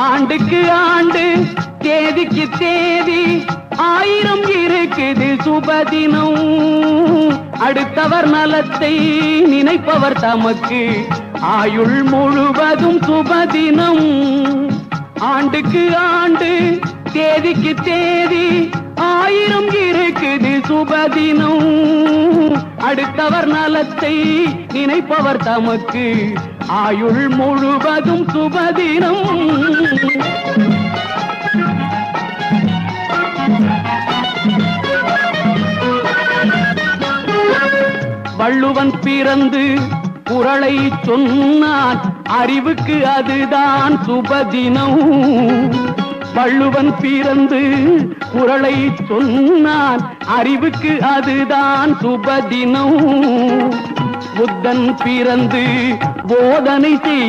ஆண்டுக்கு ஆண்டு தேதிக்கு தேதி ஆயிரம் இருக்குது சுபதினம். அடுத்தவர் நலத்தை நினைப்பவர் தமக்கு ஆயுள் முழுவதும் சுபதினம். ஆண்டுக்கு ஆண்டு தேதிக்கு தேதி ஆயிரம் இருக்குது சுபதினம். அடுத்தவர் நலத்தை நினைப்பவர் தமக்கு ஆயுள் முழுவதும் சுபதினம். வள்ளுவன் பிறந்து குறளை சொன்னான், அறிவுக்கு அதுதான் சுபதினம். வள்ளுவன் பிறந்து குறளை சொன்னான், அறிவுக்கு அதுதான் சுபதினம். புத்தன் பிறந்து போதனை செய்